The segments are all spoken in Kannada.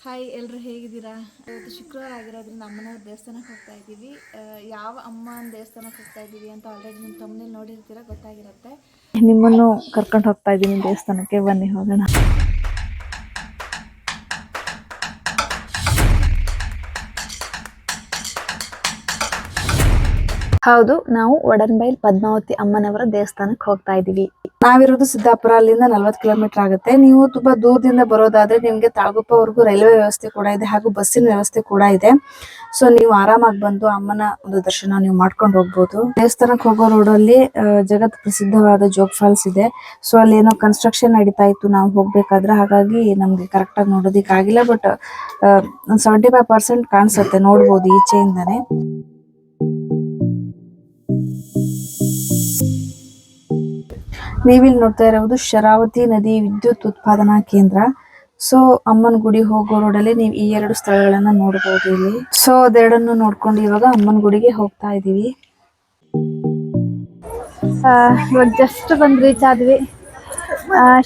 ಹಾಯ್, ಎಲ್ಲರೂ ಹೇಗಿದ್ದೀರಾ? ಇವತ್ತು ಶುಕ್ರವಾರ ಆಗಿರೋದ್ರಿಂದ ಅಮ್ಮನವ್ರ ದೇವಸ್ಥಾನಕ್ಕೆ ಹೋಗ್ತಾ ಇದ್ದೀವಿ. ಯಾವ ಅಮ್ಮನ ದೇವಸ್ಥಾನಕ್ಕೆ ಹೋಗ್ತಾ ಇದ್ದೀವಿ ಅಂತ ಆಲ್ರೆಡಿ ನಿಮ್ಮ ತಮ್ಮನೇಲಿ ನೋಡಿರ್ತೀರ, ಗೊತ್ತಾಗಿರುತ್ತೆ. ನಿಮ್ಮನ್ನು ಕರ್ಕೊಂಡು ಹೋಗ್ತಾ ಇದ್ದೀನಿ ದೇವಸ್ಥಾನಕ್ಕೆ, ಬನ್ನಿ ಹೋಗೋಣ. ಹೌದು, ನಾವು ಒಡನ್ಬೈಲ್ ಪದ್ಮಾವತಿ ಅಮ್ಮನವರ ದೇವಸ್ಥಾನಕ್ಕೆ ಹೋಗ್ತಾ ಇದ್ದೀವಿ. ನಾವಿರೋದು ಸಿದ್ದಾಪುರ, ಅಲ್ಲಿಂದ 40 ಕಿಲೋಮೀಟರ್ ಆಗುತ್ತೆ. ನೀವು ತುಂಬಾ ದೂರದಿಂದ ಬರೋದಾದ್ರೆ ನಿಮ್ಗೆ ತಾಳಗುಪ್ಪವರೆಗೂ ರೈಲ್ವೆ ವ್ಯವಸ್ಥೆ ಕೂಡ ಇದೆ, ಹಾಗೂ ಬಸ್ಸಿನ ವ್ಯವಸ್ಥೆ ಕೂಡ ಇದೆ. ಸೊ ನೀವು ಆರಾಮಾಗಿ ಬಂದು ಅಮ್ಮನ ಒಂದು ದರ್ಶನ ನೀವು ಮಾಡ್ಕೊಂಡು ಹೋಗ್ಬೋದು. ದೇವಸ್ಥಾನಕ್ಕೆ ಹೋಗೋ ರೋಡಲ್ಲಿ ಜಗತ್ ಪ್ರಸಿದ್ಧವಾದ ಜೋಗ್ ಫಾಲ್ಸ್ ಇದೆ. ಸೊ ಅಲ್ಲಿ ಏನೋ ಕನ್ಸ್ಟ್ರಕ್ಷನ್ ನಡೀತಾ ಇತ್ತು ನಾವು ಹೋಗ್ಬೇಕಾದ್ರೆ, ಹಾಗಾಗಿ ನಮ್ಗೆ ಕರೆಕ್ಟ್ ಆಗಿ ನೋಡೋದಿಕ್ ಆಗಿಲ್ಲ. ಬಟ್ 75% ಕಾಣಿಸುತ್ತೆ, ನೋಡ್ಬೋದು ಈಚೆಯಿಂದಾನೆ. ನೀವಿಲ್ಲಿ ನೋಡ್ತಾ ಇರೋದು ಶರಾವತಿ ನದಿ ವಿದ್ಯುತ್ ಉತ್ಪಾದನಾ ಕೇಂದ್ರ. ಸೊ ಅಮ್ಮನ ಗುಡಿ ಹೋಗೋ ರೋಡಲ್ಲಿ ನೀವು ಈ 2 ಸ್ಥಳಗಳನ್ನ ನೋಡಬಹುದು ಇಲ್ಲಿ. ಸೊ ಅದೆರಡನ್ನು ನೋಡ್ಕೊಂಡು ಇವಾಗ ಅಮ್ಮನ ಗುಡಿಗೆ ಹೋಗ್ತಾ ಇದೀವಿ. ಇವಾಗ ಜಸ್ಟ್ ಬಂದು ರೀಚ್ ಆದ್ವಿ.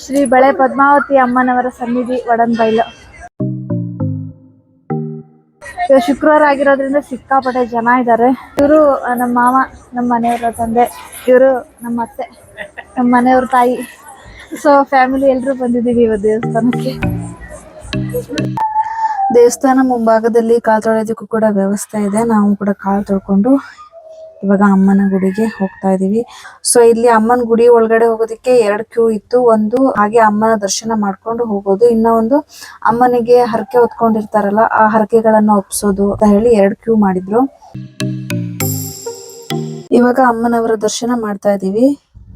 ಶ್ರೀ ಬಳೆ ಪದ್ಮಾವತಿ ಅಮ್ಮನವರ ಸನ್ನಿಧಿ, ಒಡನ್ಬೈಲು. ಶುಕ್ರವಾರ ಆಗಿರೋದ್ರಿಂದ ಸಿಕ್ಕಾಪಟ್ಟೆ ಜನ ಇದ್ದಾರೆ. ಇವರು ನಮ್ಮ ಮಾಮ, ನಮ್ಮ ಮನೆಯವರ ತಂದೆ, ಇವರು ನಮ್ಮ ಅತ್ತೆ, ನಮ್ಮ ಮನೆಯವ್ರ ತಾಯಿ. ಸೊ ಫ್ಯಾಮಿಲಿ ಎಲ್ಲರೂ ಬಂದಿದ್ದೀವಿ ಇವತ್ತು ದೇವಸ್ಥಾನಕ್ಕೆ. ದೇವಸ್ಥಾನ ಮುಂಭಾಗದಲ್ಲಿ ಕಾಲು ತೊಳೆಯೋದಕ್ಕೂ ಕೂಡ ವ್ಯವಸ್ಥೆ ಇದೆ. ನಾವು ಕೂಡ ಕಾಲು ತೊಳ್ಕೊಂಡು ಇವಾಗ ಅಮ್ಮನ ಗುಡಿಗೆ ಹೋಗ್ತಾ ಇದೀವಿ. ಸೊ ಇಲ್ಲಿ ಅಮ್ಮನ ಗುಡಿ ಒಳಗಡೆ ಹೋಗೋದಕ್ಕೆ 2 ಕ್ಯೂ ಇತ್ತು. ಒಂದು ಹಾಗೆ ಅಮ್ಮನ ದರ್ಶನ ಮಾಡ್ಕೊಂಡು ಹೋಗೋದು, ಇನ್ನ ಒಂದು ಅಮ್ಮನಿಗೆ ಹರಕೆ ಹೊತ್ಕೊಂಡಿರ್ತಾರಲ್ಲ, ಆ ಹರಕೆಗಳನ್ನ ಒಪ್ಸೋದು ಅಂತ ಹೇಳಿ 2 ಕ್ಯೂ ಮಾಡಿದ್ರು. ಇವಾಗ ಅಮ್ಮನವರ ದರ್ಶನ ಮಾಡ್ತಾ ಇದೀವಿ.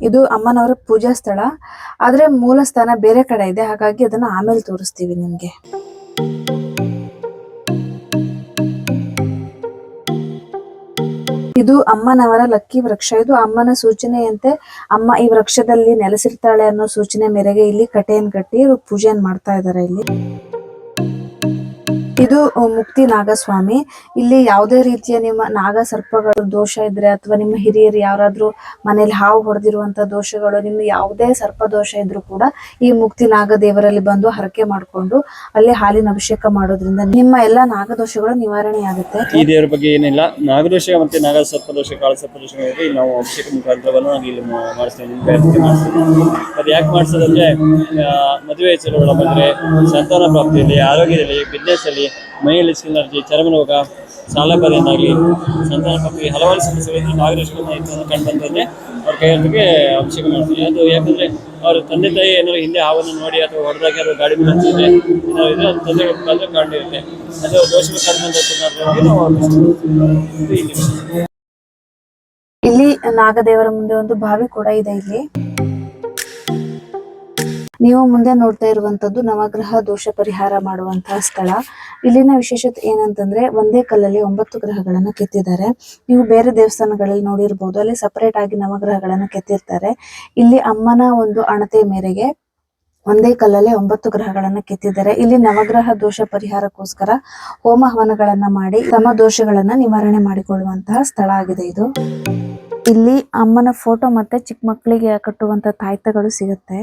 ಇದು ಅಮ್ಮನವರ ಪೂಜಾ ಸ್ಥಳ, ಆದ್ರೆ ಮೂಲ ಸ್ಥಾನ ಬೇರೆ ಕಡೆ ಇದೆ, ಹಾಗಾಗಿ ಅದನ್ನ ಆಮೇಲೆ ತೋರಿಸ್ತೀವಿ ನಿಮ್ಗೆ. ಇದು ಅಮ್ಮನವರ ಲಕ್ಕಿ ವೃಕ್ಷ. ಇದು ಅಮ್ಮನ ಸೂಚನೆಯಂತೆ ಅಮ್ಮ ಈ ವೃಕ್ಷದಲ್ಲಿ ನೆಲೆಸಿರ್ತಾಳೆ ಅನ್ನೋ ಸೂಚನೆ ಮೇರೆಗೆ ಇಲ್ಲಿ ಕಟ್ಟೆಯನ್ನು ಕಟ್ಟಿ ಪೂಜೆಯನ್ನು ಮಾಡ್ತಾ ಇದ್ದಾರೆ ಇಲ್ಲಿ. ಇದು ಮುಕ್ತಿ ನಾಗಸ್ವಾಮಿ. ಇಲ್ಲಿ ಯಾವುದೇ ರೀತಿಯ ನಿಮ್ಮ ನಾಗ ಸರ್ಪಗಳು ದೋಷ ಇದ್ರೆ, ಅಥವಾ ನಿಮ್ಮ ಹಿರಿಯರು ಯಾರಾದ್ರೂ ಮನೇಲಿ ಹಾವು ಹೊಡೆದಿರುವಂತ ದೋಷಗಳು, ನಿಮ್ಮ ಯಾವುದೇ ಸರ್ಪ ದೋಷ ಇದ್ರೂ ಕೂಡ ಈ ಮುಕ್ತಿ ನಾಗ ದೇವರಲ್ಲಿ ಬಂದು ಹರಕೆ ಮಾಡ್ಕೊಂಡು ಅಲ್ಲಿ ಹಾಲಿನ ಅಭಿಷೇಕ ಮಾಡೋದ್ರಿಂದ ನಿಮ್ಮ ಎಲ್ಲಾ ನಾಗದೋಷಗಳು ನಿವಾರಣೆ ಆಗುತ್ತೆ. ಈ ದೇವರ ಬಗ್ಗೆ ಏನಿಲ್ಲ, ನಾಗದೋಷ ಮತ್ತೆ ನಾಗ ಸರ್ಪದೋಷ, ಕಾಳ ಸರ್ಪದೋಷ ನಾವು ಅಭಿಷೇಕ ಮುಖಾಂತರವನ್ನು ಇಲ್ಲಿ ಮಾಡಿಸ್ತೇವೆ. ಅದು ಯಾಕೆ ಮಾಡಿಸೋದಂದ್ರೆ, ಮದುವೆ ಹೆಸರುಗಳ ಬಂದ್ರೆ, ಸಂತಾನ ಪ್ರಾಪ್ತಿಯಲ್ಲಿ, ಆರೋಗ್ಯದಲ್ಲಿ, ಬಿಸ್ನೆಸ್ ಅಲ್ಲಿ, ಮೈಯಲ್ಲಿ ಸ್ಕಿನ್ ಅಲರ್ಜಿ, ಚರ್ಮ ರೋಗ, ಸಾಲ ಬಾಧೆಯಿಂದಾಗಲಿ, ಸಂತಾನ ಪ್ರಾಪ್ತಿಗೆ ಹಲವಾರು ಸಮಸ್ಯೆಗಳಿಂದ ನಾಗದೋಷಗಳನ್ನ ಕಂಡು ಬಂದ್ರೆ ಅವ್ರ ಕೈಯೊಂದಿಗೆ ಅಭಿಷೇಕ ಮಾಡ್ತೀವಿ. ಅದು ಯಾಕಂದ್ರೆ ಅವ್ರ ತಂದೆ ತಾಯಿ ಏನಾದ್ರು ಹಿಂದೆ ಹಾವನ್ನು ನೋಡಿ ಅಥವಾ ಹೊಡೆದಾಗ ಯಾರು ಗಾಡಿ ಮೇಲೆ ಹಚ್ಚಿದ್ರೆ ಏನಾದ್ರು ಅದು ತೊಂದರೆ ಮುಖಾಂತರ ಕಾಣಿರುತ್ತೆ. ಅದು ದೋಷಗಳು ಕಂಡು ಇಲ್ಲಿ ನಾಗದೇವರ ಮುಂದೆ ಒಂದು ಬಾವಿ ಕೂಡ ಇದೆ. ಇಲ್ಲಿ ನೀವು ಮುಂದೆ ನೋಡ್ತಾ ಇರುವಂತದ್ದು ನವಗ್ರಹ ದೋಷ ಪರಿಹಾರ ಮಾಡುವಂತಹ ಸ್ಥಳ. ಇಲ್ಲಿನ ವಿಶೇಷತೆ ಏನಂತಂದ್ರೆ, ಒಂದೇ ಕಲ್ಲಲ್ಲಿ 9 ಗ್ರಹಗಳನ್ನ ಕೆತ್ತಿದ್ದಾರೆ. ನೀವು ಬೇರೆ ದೇವಸ್ಥಾನಗಳಲ್ಲಿ ನೋಡಿರ್ಬೋದು, ಅಲ್ಲಿ ಸಪರೇಟ್ ಆಗಿ ನವಗ್ರಹಗಳನ್ನ ಕೆತ್ತಿರ್ತಾರೆ. ಇಲ್ಲಿ ಅಮ್ಮನ ಒಂದು ಅಣತೆ ಮೇರೆಗೆ ಒಂದೇ ಕಲ್ಲಲ್ಲಿ 9 ಗ್ರಹಗಳನ್ನ ಕೆತ್ತಿದ್ದಾರೆ. ಇಲ್ಲಿ ನವಗ್ರಹ ದೋಷ ಪರಿಹಾರಕ್ಕೋಸ್ಕರ ಹೋಮ ಹವನಗಳನ್ನ ಮಾಡಿ ತಮ್ಮ ದೋಷಗಳನ್ನ ನಿವಾರಣೆ ಮಾಡಿಕೊಳ್ಳುವಂತಹ ಸ್ಥಳ ಆಗಿದೆ ಇದು. ಇಲ್ಲಿ ಅಮ್ಮನ ಫೋಟೋ ಮತ್ತೆ ಚಿಕ್ಕ ಮಕ್ಕಳಿಗೆ ಕಟ್ಟುವಂತ ತಾಯ್ತಗಳು ಸಿಗುತ್ತೆ.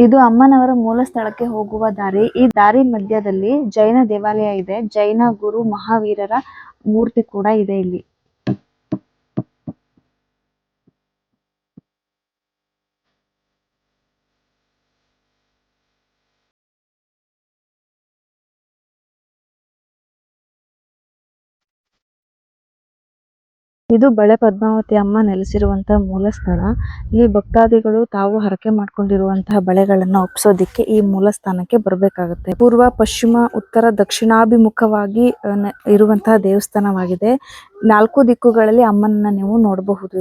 ಇದು ಅಮ್ಮನವರ ಮೂಲ ಸ್ಥಳಕ್ಕೆ ಹೋಗುವ ದಾರಿ. ಈ ದಾರಿ ಮಧ್ಯದಲ್ಲಿ ಜೈನ ದೇವಾಲಯ ಇದೆ. ಜೈನ ಗುರು ಮಹಾವೀರರ ಮೂರ್ತಿ ಕೂಡ ಇದೆ ಇಲ್ಲಿ. ಇದು ಬಳೆ ಪದ್ಮಾವತಿ ಅಮ್ಮ ನೆಲೆಸಿರುವಂತಹ ಮೂಲ ಸ್ಥಳ. ಈ ಭಕ್ತಾದಿಗಳು ತಾವು ಹರಕೆ ಮಾಡ್ಕೊಂಡಿರುವಂತಹ ಬಳೆಗಳನ್ನ ಒಪ್ಸೋದಿಕ್ಕೆ ಈ ಮೂಲ ಸ್ಥಾನಕ್ಕೆ ಬರಬೇಕಾಗುತ್ತೆ. ಪೂರ್ವ, ಪಶ್ಚಿಮ, ಉತ್ತರ, ದಕ್ಷಿಣಾಭಿಮುಖವಾಗಿ ಇರುವಂತಹ ದೇವಸ್ಥಾನವಾಗಿದೆ. 4 ದಿಕ್ಕುಗಳಲ್ಲಿ ಅಮ್ಮನನ್ನ ನೀವು ನೋಡಬಹುದು.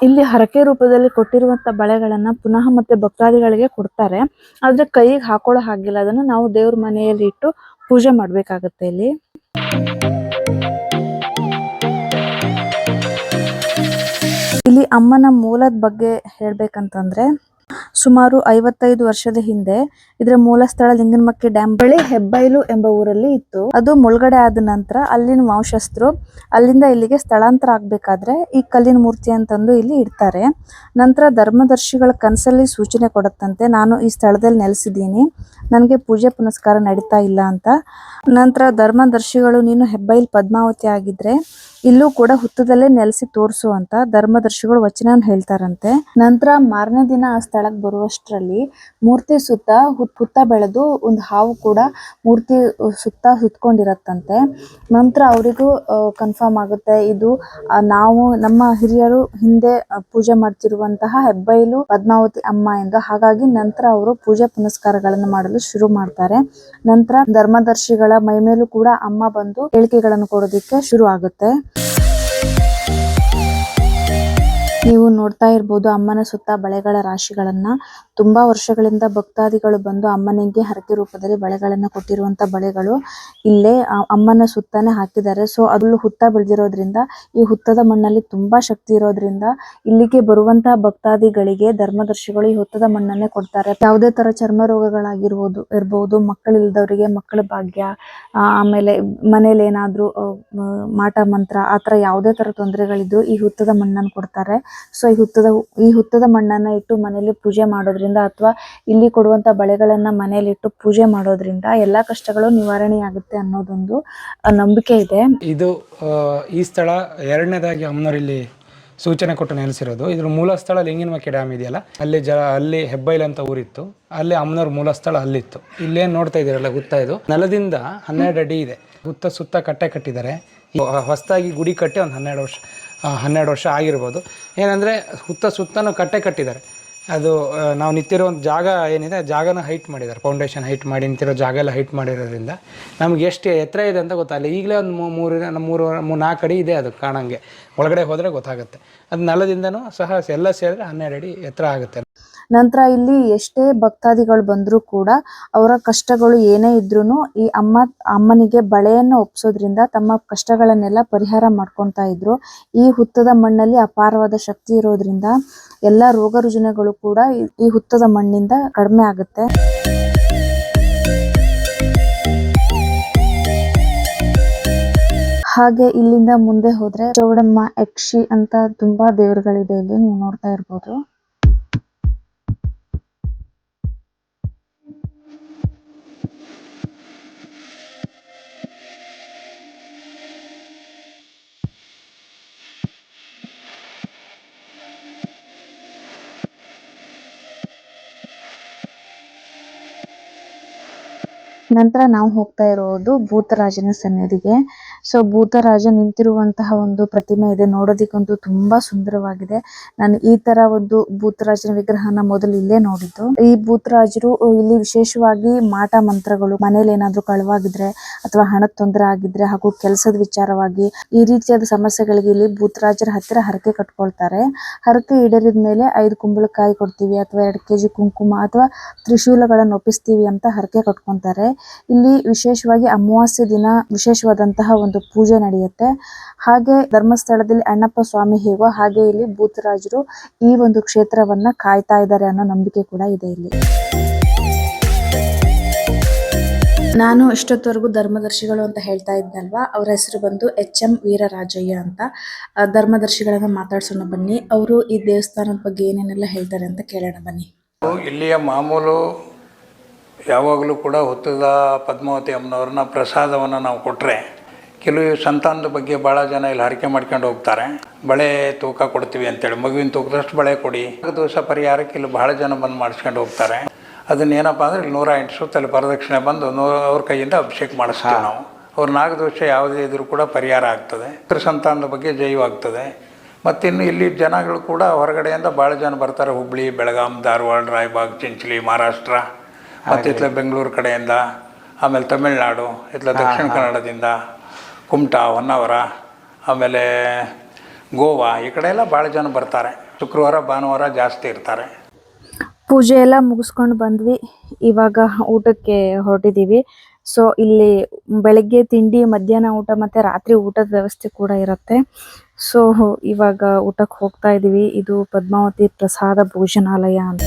ಇಲ್ಲಿ ಹರಕೆ ರೂಪದಲ್ಲಿ ಕೊಟ್ಟಿರುವಂತಹ ಬಳೆಗಳನ್ನ ಪುನಃ ಮತ್ತೆ ಭಕ್ತಾದಿಗಳಿಗೆ ಕೊಡ್ತಾರೆ. ಆದ್ರೆ ಕೈಗೆ ಹಾಕೊಳ್ಳೋ ಹಾಗಿಲ್ಲ, ಅದನ್ನ ನಾವು ದೇವ್ರ ಮನೆಯಲ್ಲಿ ಇಟ್ಟು ಪೂಜೆ ಮಾಡ್ಬೇಕಾಗತ್ತೆ. ಇಲ್ಲಿ ಅಮ್ಮನ ಮೂಲದ ಬಗ್ಗೆ ಹೇಳ್ಬೇಕಂತಂದ್ರೆ, ಸುಮಾರು 55 ವರ್ಷದ ಹಿಂದೆ ಇದರ ಮೂಲ ಸ್ಥಳ ಲಿಂಗನಮಕ್ಕಿ ಡ್ಯಾಮ್ ಬಳಿ ಹೆಬ್ಬೈಲು ಎಂಬ ಊರಲ್ಲಿ ಇತ್ತು. ಅದು ಮುಳುಗಡೆ ಆದ ನಂತರ ಅಲ್ಲಿನ ವಂಶಸ್ಥರು ಅಲ್ಲಿಂದ ಇಲ್ಲಿಗೆ ಸ್ಥಳಾಂತರ ಆಗ್ಬೇಕಾದ್ರೆ ಈ ಕಲ್ಲಿನ ಮೂರ್ತಿ ಅಂತಂದು ಇಲ್ಲಿ ಇಡ್ತಾರೆ. ನಂತರ ಧರ್ಮದರ್ಶಿಗಳ ಕನಸಲ್ಲಿ ಸೂಚನೆ ಕೊಡುತ್ತಂತೆ, ನಾನು ಈ ಸ್ಥಳದಲ್ಲಿ ನೆಲೆಸಿದ್ದೀನಿ, ನನಗೆ ಪೂಜೆ ಪುನಸ್ಕಾರ ನಡೀತಾ ಇಲ್ಲ ಅಂತ. ನಂತರ ಧರ್ಮದರ್ಶಿಗಳು ನೀನು ಹೆಬ್ಬೈಲ್ ಪದ್ಮಾವತಿ ಆಗಿದ್ರೆ ಇಲ್ಲೂ ಕೂಡ ಹುತ್ತದಲ್ಲೇ ನೆಲೆಸಿ ತೋರಿಸು ಅಂತ ಧರ್ಮದರ್ಶಿಗಳು ವಚನವನ್ನು ಹೇಳ್ತಾರಂತೆ. ನಂತರ ಮಾರನೇ ದಿನ ಆ ಸ್ಥಳಕ್ಕೆ ಬರುವಷ್ಟರಲ್ಲಿ ಮೂರ್ತಿ ಸುತ್ತ ಹುತ್ತ ಬೆಳೆದು ಒಂದು ಹಾವು ಕೂಡ ಮೂರ್ತಿ ಸುತ್ತ ಸುತ್ತಕೊಂಡಿರತ್ತಂತೆ. ನಂತರ ಅವರಿಗೂ ಕನ್ಫರ್ಮ್ ಆಗುತ್ತೆ, ಇದು ನಾವು ನಮ್ಮ ಹಿರಿಯರು ಹಿಂದೆ ಪೂಜೆ ಮಾಡ್ತಿರುವಂತಹ ಹೆಬ್ಬೈಲು ಪದ್ಮಾವತಿ ಅಮ್ಮ ಎಂದು. ಹಾಗಾಗಿ ನಂತರ ಅವರು ಪೂಜೆ ಪುನಸ್ಕಾರಗಳನ್ನು ಮಾಡಲು ಶುರು ಮಾಡ್ತಾರೆ. ನಂತರ ಧರ್ಮದರ್ಶಿಗಳ ಮೈಮೇಲೂ ಕೂಡ ಅಮ್ಮ ಬಂದು ಹೇಳಿಕೆಗಳನ್ನು ಕೊಡೋದಿಕ್ಕೆ ಶುರು ಆಗುತ್ತೆ. ನೀವು ನೋಡ್ತಾ ಇರ್ಬೋದು ಅಮ್ಮನ ಸುತ್ತ ಬಳೆಗಳ ರಾಶಿಗಳನ್ನ. ತುಂಬಾ ವರ್ಷಗಳಿಂದ ಭಕ್ತಾದಿಗಳು ಬಂದು ಅಮ್ಮನಿಗೆ ಹರಕೆ ರೂಪದಲ್ಲಿ ಬಳೆಗಳನ್ನ ಕೊಟ್ಟಿರುವಂತ ಬಳೆಗಳು ಇಲ್ಲೇ ಅಮ್ಮನ ಸುತ್ತಾನೆ ಹಾಕಿದ್ದಾರೆ. ಸೊ ಅದು ಹುತ್ತ ಬೆಳೆದಿರೋದ್ರಿಂದ, ಈ ಹುತ್ತದ ಮಣ್ಣಲ್ಲಿ ತುಂಬಾ ಶಕ್ತಿ ಇರೋದ್ರಿಂದ ಇಲ್ಲಿಗೆ ಬರುವಂತಹ ಭಕ್ತಾದಿಗಳಿಗೆ ಧರ್ಮದರ್ಶಿಗಳು ಈ ಹುತ್ತದ ಮಣ್ಣನ್ನೇ ಕೊಡ್ತಾರೆ. ಯಾವುದೇ ತರ ಚರ್ಮ ಇರ್ಬೋದು, ಮಕ್ಕಳಿಲ್ದವರಿಗೆ ಮಕ್ಕಳ ಭಾಗ್ಯ, ಆಮೇಲೆ ಮನೇಲಿ ಏನಾದ್ರೂ ಮಾಟ ಮಂತ್ರ ಆತರ ಯಾವುದೇ ತರ ತೊಂದರೆಗಳಿದ್ರು ಈ ಹುತ್ತದ ಮಣ್ಣನ್ನು ಕೊಡ್ತಾರೆ. ಸೊ ಈ ಹುತ್ತದ ಮಣ್ಣನ್ನ ಇಟ್ಟು ಮನೆಯಲ್ಲಿ ಪೂಜೆ ಮಾಡೋದ್ರಿಂದ ಅಥವಾ ಇಲ್ಲಿ ಕೊಡುವಂತ ಬಳೆಗಳನ್ನ ಮನೆಯಲ್ಲಿ ಇಟ್ಟು ಪೂಜೆ ಮಾಡೋದ್ರಿಂದ ಎಲ್ಲಾ ಕಷ್ಟಗಳು ನಿವಾರಣೆ ಆಗುತ್ತೆ ಅನ್ನೋದೊಂದು ನಂಬಿಕೆ ಇದೆ. ಇದು ಈ ಸ್ಥಳ ಎರಡನೇದಾಗಿ ಅಮ್ಮನವ್ರು ಸೂಚನೆ ಕೊಟ್ಟು ನೆಲೆಸಿರೋದು. ಇದ್ರ ಮೂಲ ಸ್ಥಳ ಲಿಂಗನಮಕ್ಕಿ ಡ್ಯಾಮ್ ಇದೆಯಲ್ಲ, ಅಲ್ಲಿ ಹೆಬ್ಬೈಲ್ ಅಂತ ಊರಿತ್ತು, ಅಲ್ಲಿ ಅಮ್ಮನವ್ರ ಮೂಲ ಸ್ಥಳ ಅಲ್ಲಿತ್ತು. ಇಲ್ಲೇನು ನೋಡ್ತಾ ಇದ್ದೀರಲ್ಲ ಹುತ್ತ, ಇದು ನೆಲದಿಂದ 12 ಅಡಿ ಇದೆ. ಹುತ್ತ ಸುತ್ತ ಕಟ್ಟೆ ಕಟ್ಟಿದ್ದಾರೆ. ಹೊಸದಾಗಿ ಗುಡಿ ಕಟ್ಟಿ ಒಂದು 12 ವರ್ಷ ಆಗಿರ್ಬೋದು. ಏನಂದರೆ ಹುತ್ತ ಸುತ್ತನೂ ಕಟ್ಟೆ ಕಟ್ಟಿದ್ದಾರೆ. ಅದು ನಾವು ನಿಂತಿರೋ ಒಂದು ಜಾಗ ಏನಿದೆ, ಜಾಗನ ಹೈಟ್ ಮಾಡಿದ್ದಾರೆ, ಫೌಂಡೇಶನ್ ಹೈಟ್ ಮಾಡಿ ನಿಂತಿರೋ ಜಾಗ ಎಲ್ಲ ಹೈಟ್ ಮಾಡಿರೋದ್ರಿಂದ ನಮ್ಗೆ ಎಷ್ಟು ಎತ್ತರ ಇದೆ ಅಂತ ಗೊತ್ತಾಗಲ್ಲ. ಈಗಲೇ ಒಂದು 3-4 ಅಡಿ ಇದೆ, ಅದು ಕಾಣಂಗೆ ಒಳಗಡೆ ಹೋದರೆ ಗೊತ್ತಾಗುತ್ತೆ. ಅದು ನೆಲದಿಂದನೂ ಸಹ ಎಲ್ಲ ಸೇರಿದ್ರೆ 12 ಅಡಿ ಎತ್ತರ ಆಗುತ್ತೆ. ನಂತರ ಇಲ್ಲಿ ಎಷ್ಟೇ ಭಕ್ತಾದಿಗಳು ಬಂದರೂ ಕೂಡ ಅವರ ಕಷ್ಟಗಳು ಏನೇ ಇದ್ರೂ ಈ ಅಮ್ಮನಿಗೆ ಬಳೆಯನ್ನು ಒಪ್ಸೋದ್ರಿಂದ ತಮ್ಮ ಕಷ್ಟಗಳನ್ನೆಲ್ಲ ಪರಿಹಾರ ಮಾಡ್ಕೊತಾ ಇದ್ರು. ಈ ಹುತ್ತದ ಮಣ್ಣಲ್ಲಿ ಅಪಾರವಾದ ಶಕ್ತಿ ಇರೋದ್ರಿಂದ ಎಲ್ಲ ರೋಗ ರುಜಿನಗಳು ಕೂಡ ಈ ಹುತ್ತದ ಮಣ್ಣಿಂದ ಕಡಿಮೆ ಆಗುತ್ತೆ. ಹಾಗೆ ಇಲ್ಲಿಂದ ಮುಂದೆ ಹೋದ್ರೆ ಚೌಡಮ್ಮ, ಯಕ್ಷಿ ಅಂತ ತುಂಬಾ ದೇವರುಗಳಿದೆ. ಇಲ್ಲಿ ನೀವು ನೋಡ್ತಾ ಇರ್ಬೋದು. ನಂತರ ನಾವು ಹೋಗ್ತಾ ಇರೋದು ಭೂತರಾಜನ ಸನ್ನಿಧಿಗೆ. ಸೊ ಭೂತರಾಜ ನಿಂತಿರುವಂತಹ ಒಂದು ಪ್ರತಿಮೆ ಇದೆ, ನೋಡೋದಿಕ್ಕಂತೂ ತುಂಬಾ ಸುಂದರವಾಗಿದೆ. ನಾನು ಈ ತರ ಒಂದು ಭೂತರಾಜನ ವಿಗ್ರಹನ ಮೊದಲು ಇಲ್ಲೇ ನೋಡಿದ್ದು. ಈ ಭೂತರಾಜರು ಇಲ್ಲಿ ವಿಶೇಷವಾಗಿ ಮಾಟ ಮಂತ್ರಗಳು, ಮನೇಲಿ ಏನಾದ್ರೂ ಕಳುವಾಗಿದ್ರೆ ಅಥವಾ ಹಣದ ತೊಂದರೆ ಆಗಿದ್ರೆ ಹಾಗೂ ಕೆಲಸದ ವಿಚಾರವಾಗಿ ಈ ರೀತಿಯಾದ ಸಮಸ್ಯೆಗಳಿಗೆ ಇಲ್ಲಿ ಭೂತರಾಜರ ಹತ್ತಿರ ಹರಕೆ ಕಟ್ಕೊಳ್ತಾರೆ. ಹರಕೆ ಈಡೇರಿದ ಮೇಲೆ 5 ಕುಂಬಳಕಾಯಿ ಕೊಡ್ತೀವಿ ಅಥವಾ 2 kg ಕುಂಕುಮ ಅಥವಾ ತ್ರಿಶೂಲಗಳನ್ನು ಒಪ್ಪಿಸ್ತೀವಿ ಅಂತ ಹರಕೆ ಕಟ್ಕೊಂತಾರೆ. ಇಲ್ಲಿ ವಿಶೇಷವಾಗಿ ಅಮಾವಾಸ್ಯೆ ದಿನ ವಿಶೇಷವಾದಂತಹ ಒಂದು ಪೂಜೆ ನಡೆಯುತ್ತೆ. ಹಾಗೆ ಧರ್ಮಸ್ಥಳದಲ್ಲಿ ಅಣ್ಣಪ್ಪ ಸ್ವಾಮಿ ಹೇಗೋ ಹಾಗೆ ಇಲ್ಲಿ ಭೂತರಾಜರು ಈ ಒಂದು ಕ್ಷೇತ್ರವನ್ನ ಕಾಯ್ತಾ ಇದ್ದಾರೆ ಅನ್ನೋ ನಂಬಿಕೆ ಕೂಡ ಇದೆ ಇಲ್ಲಿ. ನಾನು ಇಷ್ಟೊತ್ತವರೆಗೂ ಧರ್ಮದರ್ಶಿಗಳು ಅಂತ ಹೇಳ್ತಾ ಇದ್ನಲ್ವಾ, ಅವರ ಹೆಸರು ಬಂದು HM ವೀರರಾಜಯ್ಯ ಅಂತ. ಧರ್ಮದರ್ಶಿಗಳನ್ನ ಮಾತಾಡ್ಸೋಣ ಬನ್ನಿ. ಅವರು ಈ ದೇವಸ್ಥಾನದ ಬಗ್ಗೆ ಏನೇನೆಲ್ಲ ಹೇಳ್ತಾರೆ ಅಂತ ಕೇಳೋಣ ಬನ್ನಿ. ಇಲ್ಲಿಯ ಮಾಮೂಲು ಯಾವಾಗಲೂ ಕೂಡ ಹುತ್ತದ ಪದ್ಮಾವತಿ ಅಮ್ಮನವ್ರನ್ನ ಪ್ರಸಾದವನ್ನು ನಾವು ಕೊಟ್ಟರೆ, ಕೆಲವು ಸಂತಾನದ ಬಗ್ಗೆ ಭಾಳ ಜನ ಇಲ್ಲಿ ಹರಕೆ ಮಾಡ್ಕೊಂಡು ಹೋಗ್ತಾರೆ. ಬಳೆ ತೂಕ ಕೊಡ್ತೀವಿ ಅಂತೇಳಿ, ಮಗುವಿನ ತೂಕದಷ್ಟು ಬಳೆ ಕೊಡಿ, ದೋಷ ಪರಿಹಾರಕ್ಕೆ ಇಲ್ಲಿ ಭಾಳ ಜನ ಬಂದು ಮಾಡಿಸ್ಕೊಂಡು ಹೋಗ್ತಾರೆ. ಅದನ್ನೇನಪ್ಪ ಅಂದರೆ ಇಲ್ಲಿ 108 ಸುತ್ತಲ್ಲಿ ವರದಕ್ಷಿಣೆ ಬಂದು ಅವ್ರ ಕೈಯಿಂದ ಅಭಿಷೇಕ ಮಾಡಿಸ್ತೀವಿ ನಾವು. ಅವ್ರ ನಾಗದೋಷ ಯಾವುದೇ ಇದ್ರೂ ಕೂಡ ಪರಿಹಾರ ಆಗ್ತದೆ, ಸಂತಾನದ ಬಗ್ಗೆ ಜೈವಾಗ್ತದೆ. ಮತ್ತಿನ್ನು ಇಲ್ಲಿ ಜನಗಳು ಕೂಡ ಹೊರಗಡೆಯಿಂದ ಭಾಳ ಜನ ಬರ್ತಾರೆ. ಹುಬ್ಬಳ್ಳಿ, ಬೆಳಗಾಂ, ಧಾರವಾಡ, ರಾಯಬಾಗ್, ಚಿಂಚಲಿ, ಮಹಾರಾಷ್ಟ್ರ, ಮತ್ತು ಇತ್ಲ ಬೆಂಗಳೂರು ಕಡೆಯಿಂದ, ಆಮೇಲೆ ತಮಿಳ್ನಾಡು, ಇತ್ಲ ದಕ್ಷಿಣ ಕನ್ನಡದಿಂದ, ಕುಮಟಾ, ಹೊನ್ನಾವರ, ಆಮೇಲೆ ಗೋವಾ, ಈ ಕಡೆ ಎಲ್ಲ ಭಾಳ ಜನ ಬರ್ತಾರೆ. ಶುಕ್ರವಾರ ಭಾನುವಾರ ಜಾಸ್ತಿ ಇರ್ತಾರೆ. ಪೂಜೆ ಎಲ್ಲ ಮುಗಿಸ್ಕೊಂಡು ಬಂದ್ವಿ, ಇವಾಗ ಊಟಕ್ಕೆ ಹೊರಟಿದ್ದೀವಿ. ಸೊ ಇಲ್ಲಿ ಬೆಳಗ್ಗೆ ತಿಂಡಿ, ಮಧ್ಯಾಹ್ನ ಊಟ ಮತ್ತು ರಾತ್ರಿ ಊಟದ ವ್ಯವಸ್ಥೆ ಕೂಡ ಇರುತ್ತೆ. ಸೊ ಇವಾಗ ಊಟಕ್ಕೆ ಹೋಗ್ತಾ ಇದ್ದೀವಿ. ಇದು ಪದ್ಮಾವತಿ ಪ್ರಸಾದ ಭೋಜನಾಲಯ ಅಂತ.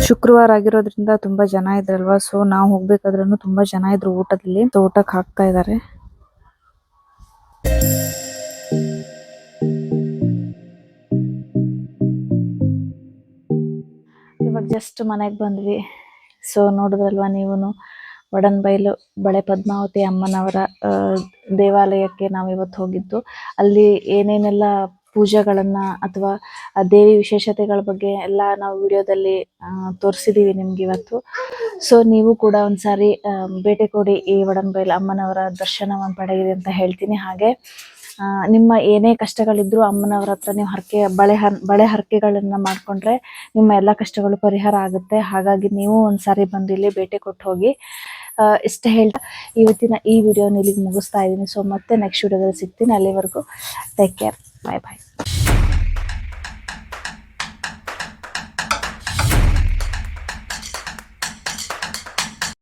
ಶುಕ್ರವಾರ ಆಗಿರೋದ್ರಿಂದ ತುಂಬಾ ಜನ ಇದ್ರಲ್ವಾ, ಸೊ ನಾವು ಹೋಗ್ಬೇಕಾದ್ರೂ ತುಂಬಾ ಜನ ಇದ್ರು ಊಟದಲ್ಲಿ. ಸೊ ಊಟಕ್ಕೆ ಹಾಕ್ತಾ ಇದ್ದಾರೆ. ಇವಾಗ ಜಸ್ಟ್ ಮನೆಗೆ ಬಂದ್ವಿ. ಸೊ ನೋಡಿದ್ರಲ್ವಾ ನೀವುನು, ಒಡನ್ಬೈಲು ಬಳೆ ಪದ್ಮಾವತಿ ಅಮ್ಮನವರ ದೇವಾಲಯಕ್ಕೆ ನಾವು ಇವತ್ತು ಹೋಗಿದ್ದು. ಅಲ್ಲಿ ಏನೇನೆಲ್ಲ ಪೂಜೆಗಳನ್ನ ಅಥವಾ ಆ ದೇವಿ ವಿಶೇಷತೆಗಳ ಬಗ್ಗೆ ಎಲ್ಲ ನಾವು ವಿಡಿಯೋದಲ್ಲಿ ತೋರಿಸಿದೀವಿ ನಿಮ್ಗೆ ಇವತ್ತು. ಸೊ ನೀವು ಕೂಡ ಒಂದ್ಸಾರಿ ಭೇಟಿ ಕೊಡಿ, ಈ ಒಡನ್ಬೈಲು ಅಮ್ಮನವರ ದರ್ಶನವನ್ನು ಪಡೆಯಿರಿ ಅಂತ ಹೇಳ್ತೀನಿ. ಹಾಗೆ ನಿಮ್ಮ ಏನೇ ಕಷ್ಟಗಳಿದ್ರು ಅಮ್ಮನವರ ಹತ್ರ ನೀವು ಬಳೆ ಹರಕೆಗಳನ್ನ ಮಾಡ್ಕೊಂಡ್ರೆ ನಿಮ್ಮ ಎಲ್ಲ ಕಷ್ಟಗಳು ಪರಿಹಾರ ಆಗುತ್ತೆ. ಹಾಗಾಗಿ ನೀವು ಒಂದ್ಸಾರಿ ಬಂದು ಇಲ್ಲಿ ಭೇಟಿ ಕೊಟ್ಟು ಹೋಗಿ. ಇಷ್ಟ ಹೇಳ್ತಾ ಇವತ್ತಿನ ಈ ವಿಡಿಯೋನ ಇಲ್ಲಿಗೆ ಮುಗಿಸ್ತಾ ಇದ್ದೀನಿ. ಸೊ ಮತ್ತೆ ನೆಕ್ಸ್ಟ್ ವಿಡಿಯೋದಲ್ಲಿ ಸಿಗ್ತೀನಿ. ಅಲ್ಲಿವರೆಗೂ ಟೇಕ್ ಕೇರ್, ಬಾಯ್ ಬಾಯ್.